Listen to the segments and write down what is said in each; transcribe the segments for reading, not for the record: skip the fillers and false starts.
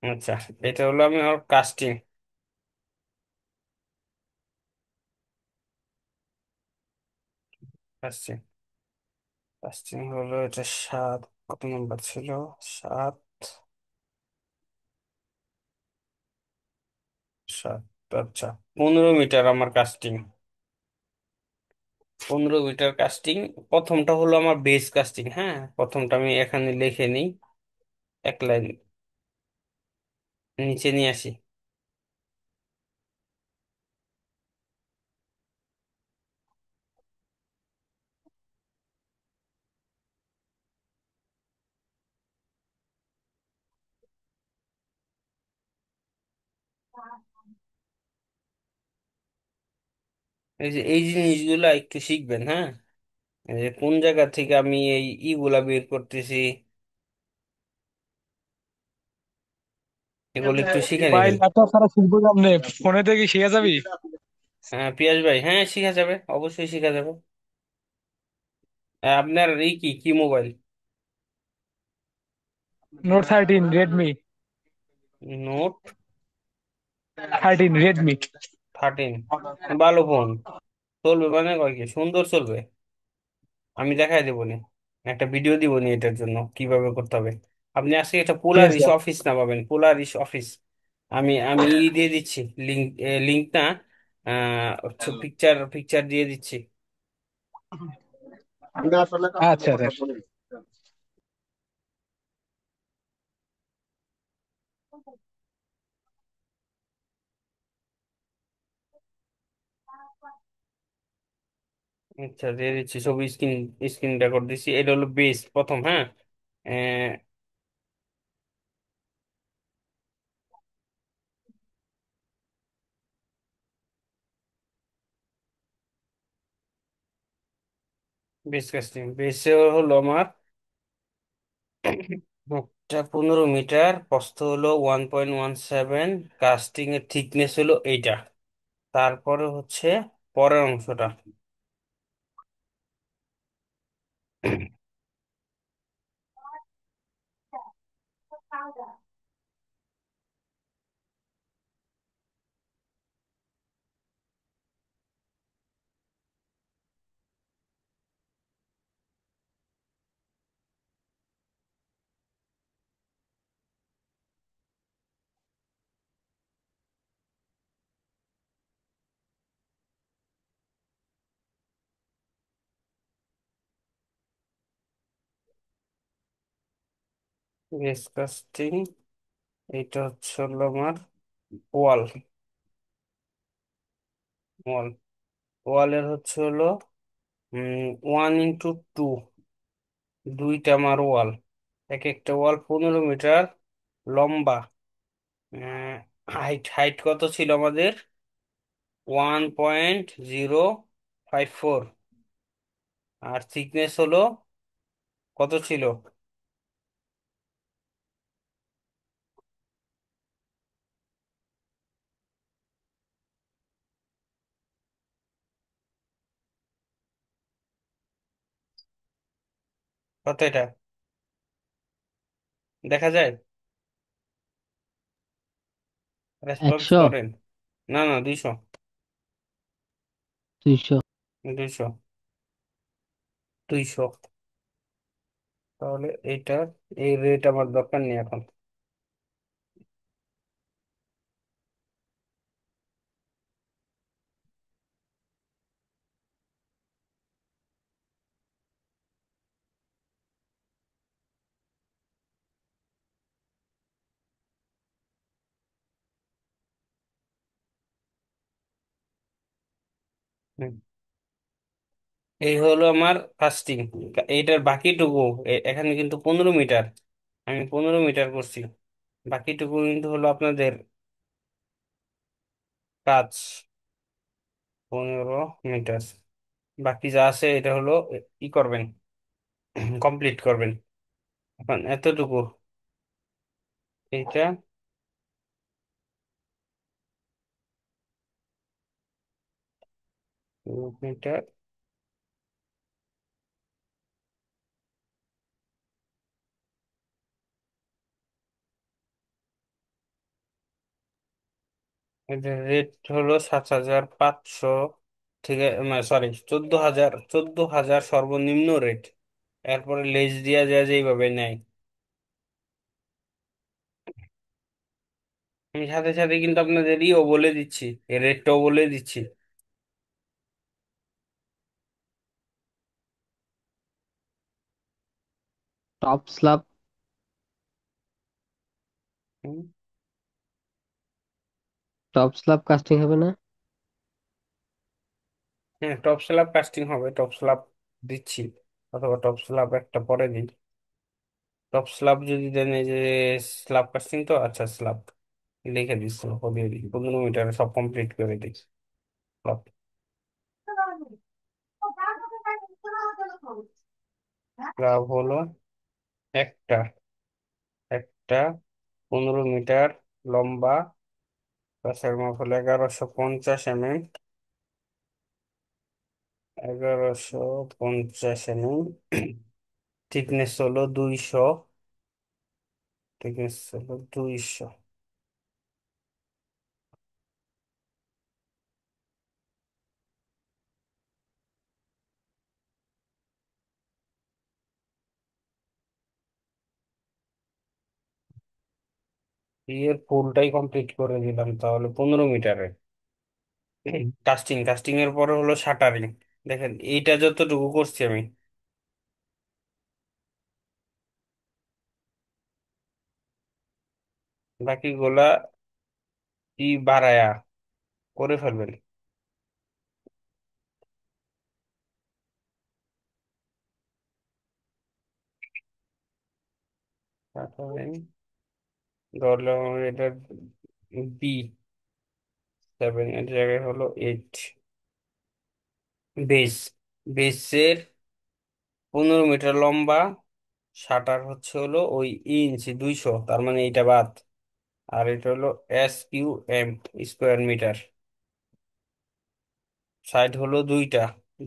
আচ্ছা, এটা হলো আমি ওর কাস্টিং। কাস্টিং কাস্টিং হলো এটা 7। কত নম্বর ছিল? 7। 7। আচ্ছা, 15 মিটার আমার কাস্টিং। 15 metre casting. প্রথমটা হলো আমার বেস কাস্টিং। হ্যাঁ, প্রথমটা আমি এখানে লিখে নিই। এক লাইন নিচে নিয়ে আসি। এই জিনিসগুলো একটু শিখবেন, হ্যাঁ। এই যে কোন জায়গা থেকে আমি এই ইগুলা বের করতেছি, এগুলো একটু শিখে ভাই নেবেন। ল্যাপটপ ছাড়া শিখবো কেমনে? ফোনে থেকে শিখে যাবি। হ্যাঁ পিয়াস ভাই, হ্যাঁ শিখা যাবে, অবশ্যই শিখা যাবে। আপনার এই কি কি mobile? Note 13 Redmi. Note 13 Redmi. 13। ভালো ফোন, চলবে মানে কয় কি সুন্দর চলবে। আমি দেখাই দেবো নি, একটা ভিডিও দিব নি এটার জন্য কিভাবে করতে হবে। আপনি আজকে একটা ঠিক আছে। পোলারিস অফিস না পাবেন, পোলারিস অফিস। আমি দিয়ে দিচ্ছি লিঙ্ক। লিঙ্কটা পিকচার পিকচার দিয়ে দিচ্ছি। আচ্ছা আচ্ছা। আচ্ছা, দিয়ে দিচ্ছি ছবি, স্ক্রিন স্ক্রিন রেকর্ড দিচ্ছি। এটা হলো বেস প্রথম, হ্যাঁ। বেস কাস্টিং বেসে হলো আমার 15 মিটার, প্রস্থ হলো 1.17, কাস্টিং এর থিকনেস হলো এইটা। তারপরে হচ্ছে পরের অংশটা। বেস কাস্টিং, এইটা হচ্ছে হলো আমার ওয়াল। ওয়াল ওয়ালের হচ্ছে হলো 1x2, দুইটা আমার ওয়াল। এক একটা ওয়াল 15 মিটার লম্বা। হাইট হাইট কত ছিল আমাদের? 1.054। আর থিকনেস হলো কত ছিল? কত এটা দেখা যায়? রেসপন্স 100, করেন। না না, 200। 200। 200। 200। তাহলে এইটা, এই রেট আমার দরকার নেই এখন। হুম। এই হলো আমার কাস্টিং। এইটার বাকিটুকু, এখানে কিন্তু 15 মিটার, আমি 15 মিটার করছি। বাকিটুকু কিন্তু হলো আপনাদের কাজ। 15 মিটার, বাকি যা আছে এটা হলো ই করবেন, কমপ্লিট করবেন। এখন এতটুকু, এইটা 2 মিটার। এটার রেট হলো 7,500। ঠিক আছে, সরি, 14,000, 14,000 সর্বনিম্ন রেট। এরপরে লেজ দিয়া যায় যেইভাবে নেয়। আমি সাথে সাথে কিন্তু আপনাদের ইও বলে দিচ্ছি, এর রেটটাও বলে দিচ্ছি। টপ স্ল্যাব, হুম। টপ স্ল্যাব কাস্টিং হবে না? হ্যাঁ, টপ স্ল্যাব কাস্টিং হবে, টপ স্ল্যাব দিচ্ছি। অথবা টপ স্ল্যাব একটা পরে দিন। টপ স্ল্যাব যদি দেন, এই যে স্ল্যাব কাস্টিং, তো আচ্ছা স্ল্যাব লিখে দিচ্ছি, দিয়ে দিই 15 মিটারে সব কমপ্লিট করে দিই। স্ল্যাব স্ল্যাব হলো একটা একটা 15 মিটার লম্বা, পাশের মাপ হলো 1150 mm। 1150 mm। থিকনেস হলো 200। থিকনেস হলো 200। এর ফুলটাই কমপ্লিট করে দিলাম, তাহলে 15 মিটারে। কাস্টিং কাস্টিং এর পরে হলো শাটারিং। দেখেন এইটা যতটুকু করছি আমি, বাকিগুলা কি বাড়ায়া করে ফেলবেন। শাটারিং ধরলে আমার এটা B7, এর জায়গায় হলো 8। বেস, বেসের 15 মিটার লম্বা, শাটার হচ্ছে হলো ওই ইঞ্চি 200, তার মানে এইটা বাদ। আর এটা হলো SQM, স্কোয়ার মিটার। সাইড হলো দুইটা,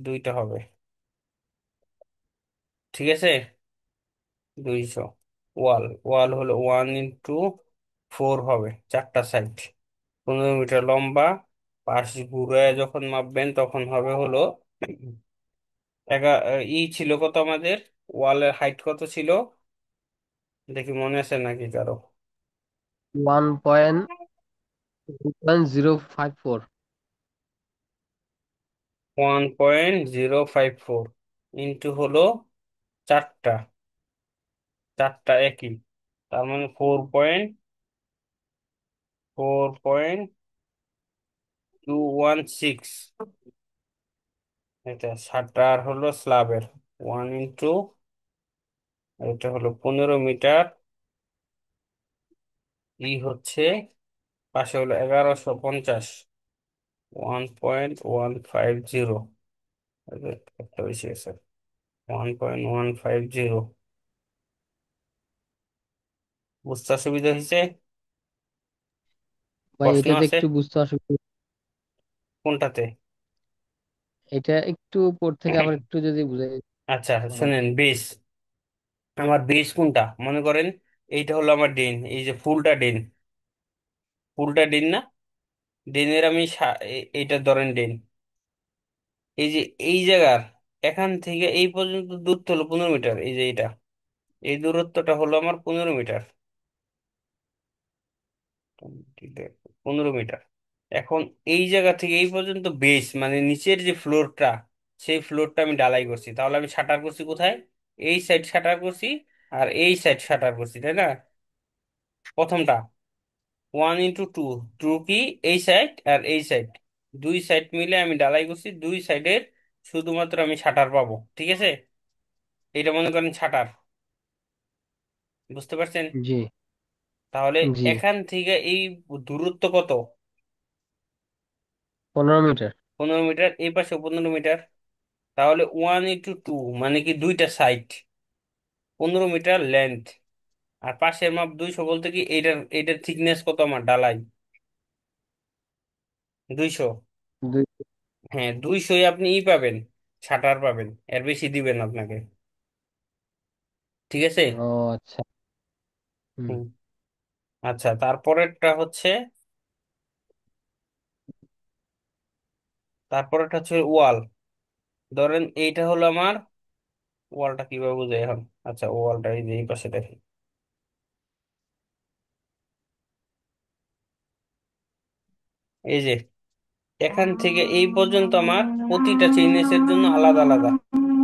দুইটা হবে। ঠিক আছে, 200। ওয়াল, ওয়াল হলো 1 × 4 হবে, চারটা সাইড। 15 মিটার লম্বা, পাশ ঘুরে যখন মাপবেন তখন হবে হলো ছিল কত আমাদের, ওয়ালের হাইট কত ছিল দেখি, মনে আছে নাকি কারো? 1.054। 1.054 ইন্টু হলো চারটা, চারটা একই, তার মানে 4.4.216। এটা শাটার হলো স্ল্যাবের 1 ইন্টু, এটা হলো 15 মিটার, হচ্ছে পাশে হলো 1150। 1.150, একটা বেশি আছে। 1.150। বুঝতে অসুবিধা হয়েছে? ভাই প্রশ্ন এটাতে আছে একটু বুঝতে অসুবিধা। কোনটাতে? এটা একটু উপর থেকে আবার একটু যদি বুঝাই। আচ্ছা ভালো। শুনেন, বেস, আমার বেস কোনটা মনে করেন, এইটা হলো আমার ডেন, এই যে ফুলটা ডেন, ফুলটা ডেন না, ডেনের আমি এইটা ধরেন ডেন। এই যে এই জায়গার এখান থেকে এই পর্যন্ত দূরত্ব হলো 15 মিটার, এই যে এটা, এই দূরত্বটা হলো আমার 15 মিটার। 15 মিটার। এখন এই জায়গা থেকে এই পর্যন্ত বেস মানে নিচের যে ফ্লোরটা, সেই ফ্লোরটা আমি ঢালাই করছি, তাহলে আমি শাটার করছি কোথায়? এই সাইড শাটার করছি, আর এই সাইড শাটার করছি, তাই না? প্রথমটা 1 × 2, টু কি, এই সাইড আর এই সাইড, দুই সাইড মিলে আমি ঢালাই করছি, দুই সাইডের শুধুমাত্র আমি শাটার পাবো। ঠিক আছে, এটা মনে করেন শাটার। বুঝতে পারছেন? জি। তাহলে জি। এখান থেকে এই দূরত্ব কত? 15 মিটার। 15 মিটার, এই পাশে 15 মিটার। তাহলে 1 × 2 মানে কি দুইটা সাইড, 15 মিটার লেন্থ। আর পাশের মাপ 200 বলতে কি, এইটার এইটার থিকনেস কত আমার ডালাই? 200। দুই। হ্যাঁ, 200 আপনি পাবেন, শাটার পাবেন, এর বেশি দিবেন আপনাকে। ঠিক আছে। ও আচ্ছা। হুম। হুম। আচ্ছা, তারপরেরটা হচ্ছে তারপর একটা হচ্ছে ওয়াল। ধরেন এইটা হলো আমার ওয়ালটা, কিভাবে বুঝাই এখন? আচ্ছা, ওয়ালটা এই যে এই পাশে দেখি। এই যে এখান থেকে এই পর্যন্ত আমার প্রতিটা চেইনেসের জন্য আলাদা আলাদা।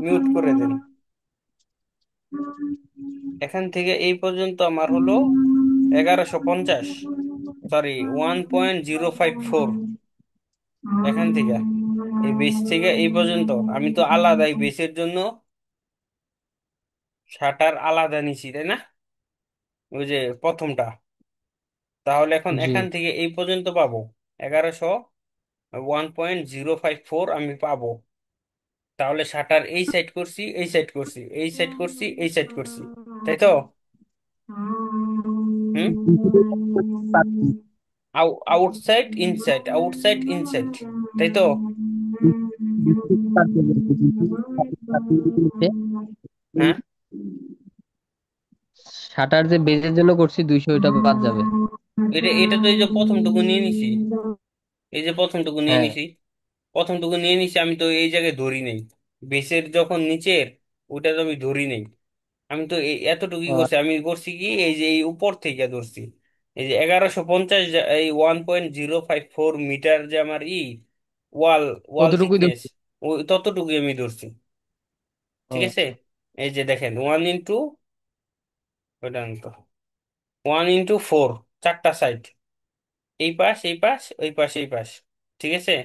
মিউট করে দেন। এখান থেকে এই পর্যন্ত আমার হলো 1150, সরি 1.054। এখান থেকে এই বেস থেকে এই পর্যন্ত আমি তো আলাদা, এই বেসের জন্য শাটার আলাদা নিছি, তাই না? ওই যে প্রথমটা। তাহলে এখন জি। এখান থেকে এই পর্যন্ত পাবো 1100, 1.054 আমি পাবো। তাহলে শাটার এই সাইড করছি, এই সাইড করছি, এই সাইড করছি, এই সাইড করছি, তাই তো? হুম। আউটসাইড ইনসাইড, আউটসাইড ইনসাইড, তাই তো? হ্যাঁ, শাটার যে বেজের জন্য করছি 200, ওইটা বাদ যাবে। এটা এটা তো এই যে প্রথমটুকু নিয়ে নিছি। এই যে প্রথমটুকু নিয়ে হ্যাঁ। নিছি, প্রথমটুকু নিয়ে নিছি, আমি তো এই জায়গায় ধরি নেই। বেসের যখন নিচের, ওইটা তো আমি ধরি নেই। আমি তো এতটুকুই ও, করছি, আমি করছি কি এই যে এই উপর থেকে ধরছি। এই যে 1150, এই 1.054 মিটার যে আমার ওয়াল ওয়াল অতটুকুই থিকনেস, ধরছি। ওই ততটুকুই আমি ধরছি। ঠিক আছে। ও, এই যে দেখেন 1 ইন্টু, ওইটা তো 1 ইন্টু 4, চারটা সাইড, এই পাশ এই পাশ, ওই পাশ এই পাশ। ঠিক আছে।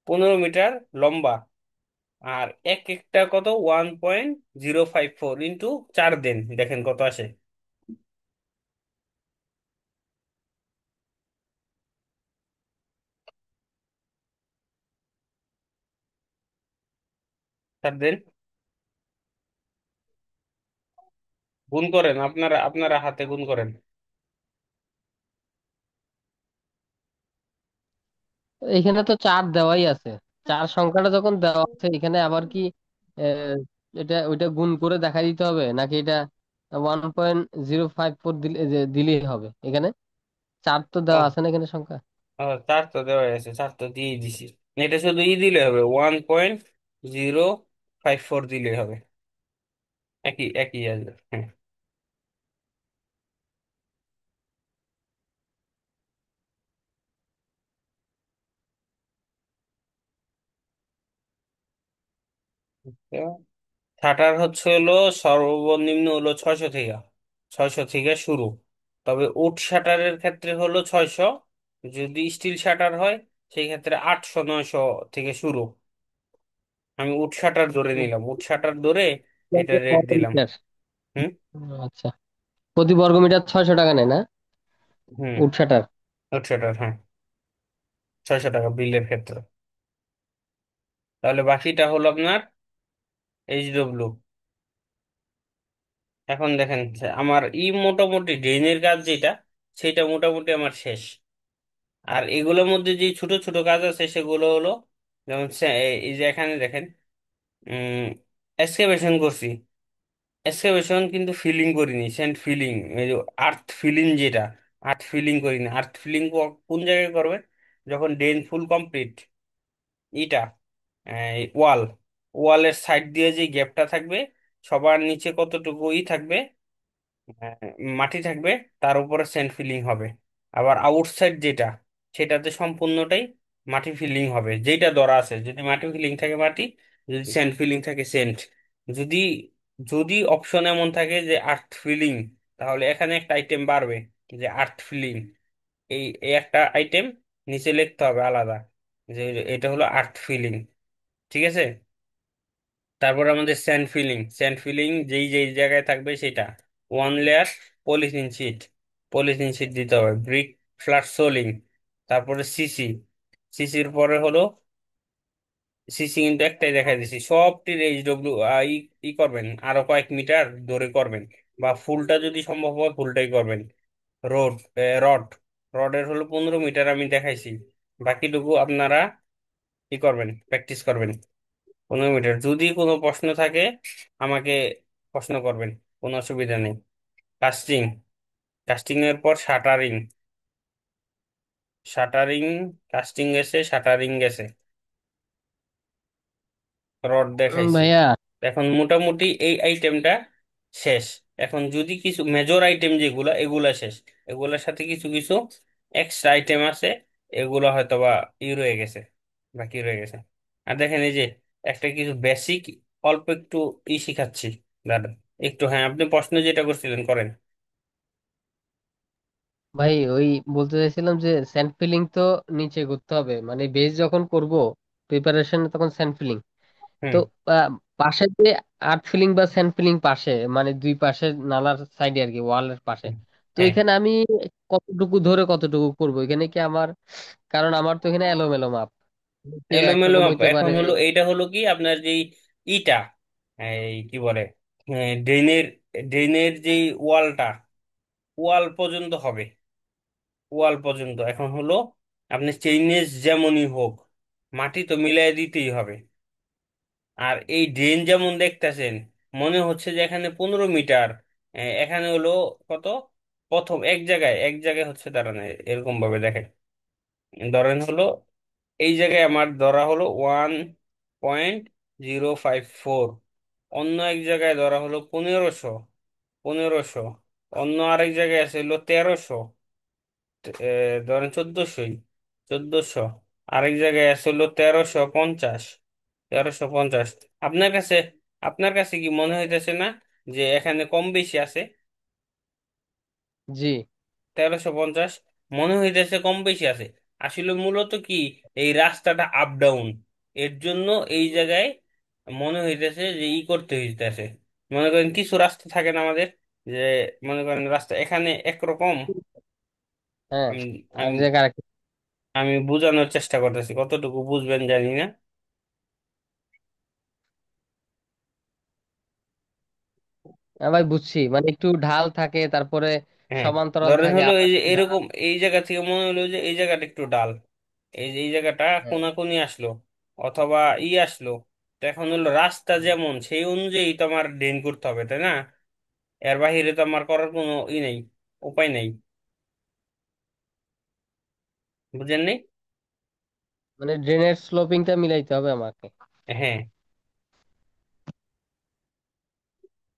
15 মিটার লম্বা। আর এক একটা কত, 1.054 ইন্টু 4 দেন, দেখেন কত আসে। 4 দেন, গুণ করেন, আপনারা আপনারা হাতে গুণ করেন। এখানে তো 4 দেওয়াই আছে। 4 সংখ্যাটা যখন দেওয়া আছে এখানে, আবার কি আহ, এটা ওইটা গুণ করে দেখা দিতে হবে, নাকি এটা 1.054 দিলেই হবে? এখানে 4 তো ও, দেওয়া আছে না এখানে সংখ্যা। 4 তো দেওয়া আছে, 4 তো দিয়ে দিছি। এটা শুধু দিলে হবে, 1.054 দিলে হবে। একই একই আসবে, হ্যাঁ। শাটার হচ্ছে হলো সর্বনিম্ন হলো 600 থেকে, 600 থেকে শুরু। তবে উড শাটারের ক্ষেত্রে হলো 600। যদি স্টিল শাটার হয় সেই ক্ষেত্রে 800 900 থেকে শুরু। আমি উড শাটার ধরে নিলাম, উড শাটার ধরে এটা রেট দিলাম। মিটার। হুম। আচ্ছা, প্রতি বর্গ মিটার 600 টাকা নেয় না হুম। Wood shutter? উড শাটার, হ্যাঁ, 600 টাকা বিলের ক্ষেত্রে। তাহলে বাকিটা হলো আপনার HW। এখন দেখেন যে আমার মোটামুটি ড্রেনের কাজ যেটা, সেটা মোটামুটি আমার শেষ। আর এগুলোর মধ্যে যে ছোট ছোট কাজ আছে সেগুলো হলো, যেমন এই যে এখানে দেখেন, এক্সকাভেশন করছি। এক্সকাভেশন কিন্তু ফিলিং করিনি, স্যান্ড ফিলিং, এই যে আর্থ ফিলিং যেটা, আর্থ ফিলিং করিনি। আর্থ ফিলিং কোন জায়গায় করবে? যখন ড্রেন ফুল কমপ্লিট, ইটা ওয়াল, ওয়ালের সাইড দিয়ে যে গ্যাপটা থাকবে, সবার নিচে কতটুকু থাকবে, হ্যাঁ, মাটি থাকবে, তার উপরে স্যান্ড ফিলিং হবে। আবার আউটসাইড যেটা, সেটাতে সম্পূর্ণটাই মাটি ফিলিং হবে। যেটা ধরা আছে, যদি মাটি ফিলিং থাকে মাটি, যদি স্যান্ড ফিলিং থাকে স্যান্ড। যদি যদি অপশন এমন থাকে যে আর্থ ফিলিং, তাহলে এখানে একটা আইটেম বাড়বে, যে আর্থ ফিলিং। এই একটা আইটেম নিচে লিখতে হবে আলাদা, যে এটা হলো আর্থ ফিলিং। ঠিক আছে। তারপর আমাদের স্যান্ড ফিলিং, স্যান্ড ফিলিং যেই যেই জায়গায় থাকবে সেটা 1 layer polythene sheet, polythene sheet দিতে হবে। ব্রিক ফ্ল্যাট সোলিং, তারপরে সিসি, সিসির পরে হলো, সিসি কিন্তু একটাই দেখাই দিছি। সবটির HW ই ই করবেন, আরো কয়েক মিটার ধরে করবেন, বা ফুলটা যদি সম্ভব হয় ফুলটাই করবেন। রোড, রড, রডের হলো 15 মিটার আমি দেখাইছি। বাকিটুকু আপনারা কি করবেন, প্র্যাকটিস করবেন। 15 মিটার। যদি কোনো প্রশ্ন থাকে আমাকে প্রশ্ন করবেন, কোনো অসুবিধা নেই। কাস্টিং, কাস্টিং এর পর শাটারিং, শাটারিং, কাস্টিং গেছে, শাটারিং গেছে। রড দেখাইছি। ভাইয়া। এখন মোটামুটি এই আইটেমটা শেষ। এখন যদি কিছু মেজর আইটেম যেগুলা, এগুলা শেষ। এগুলার সাথে কিছু কিছু এক্সট্রা আইটেম আছে, এগুলো হয়তো বা রয়ে গেছে, বাকি রয়ে গেছে। আর দেখেন এই যে একটা কিছু বেসিক অল্প একটু শিখাচ্ছি দাদা। একটু, হ্যাঁ, আপনি প্রশ্ন যেটা করছিলেন করেন। ভাই ওই বলতে চাইছিলাম যে স্যান্ড ফিলিং তো নিচে করতে হবে, মানে বেস যখন করব প্রিপারেশন তখন স্যান্ড ফিলিং। তো হুম। আহ, পাশে যে আর্ট ফিলিং বা স্যান্ড ফিলিং পাশে, মানে দুই পাশে নালার সাইডে আর কি, ওয়ালের পাশে। তো হ্যাঁ, এখানে আমি কতটুকু ধরে কতটুকু করব এখানে কি আমার, কারণ আমার তো এখানে এলোমেলো মাপ, কেউ এলোমেলো একরকম মাপ। হইতে এখন পারে। হলো এইটা হলো কি আপনার যেই ইটা, এই কি বলে, ড্রেনের, ড্রেনের যেই ওয়ালটা, ওয়াল পর্যন্ত হবে, ওয়াল পর্যন্ত। এখন হলো আপনি চেইনেজ যেমনই হোক, মাটি তো মিলাই দিতেই হবে। আর এই ড্রেন যেমন দেখতেছেন, মনে হচ্ছে যে এখানে 15 মিটার, এখানে হলো কত, প্রথম এক জায়গায় হচ্ছে দাঁড়ানো, এরকম ভাবে দেখেন। ধরেন হলো এই জায়গায় আমার ধরা হলো 1.054, অন্য এক জায়গায় ধরা হলো 1500, অন্য আরেক জায়গায় আছে হলো 1300, ধরেন 1400, আরেক জায়গায় আছে হলো 1350, 1350। আপনার কাছে, আপনার কাছে কি মনে হইতেছে না যে এখানে কম বেশি আছে? জি। 1350 মনে হইতেছে কম বেশি আছে। আসলে মূলত কি, এই রাস্তাটা আপ ডাউন, এর জন্য এই জায়গায় মনে হইতেছে যে করতে হইতেছে। মনে করেন কিছু রাস্তা থাকে না আমাদের, যে মনে করেন রাস্তা এখানে একরকম। হ্যাঁ। আমি আর আমি জায়গা আরেকটা। আমি বোঝানোর চেষ্টা করতেছি, কতটুকু বুঝবেন জানি না। ভাই বুঝছি, মানে একটু ঢাল থাকে, তারপরে হ্যাঁ, সমান্তরাল ধরেন থাকে, হলো আবার এই যে একটু ঢাল। এরকম, এই জায়গা থেকে মনে হলো যে এই জায়গাটা একটু ডাল, এই যে এই জায়গাটা হ্যাঁ। কোনাকুনি আসলো, অথবা আসলো। তো এখন হলো রাস্তা যেমন সেই অনুযায়ী তোমার ড্রেন করতে হবে, তাই না? এর বাহিরে তো আমার করার কোনো নেই, উপায় নেই। বুঝেননি? মানে ড্রেনের স্লোপিংটা মিলাইতে হবে আমাকে। হ্যাঁ,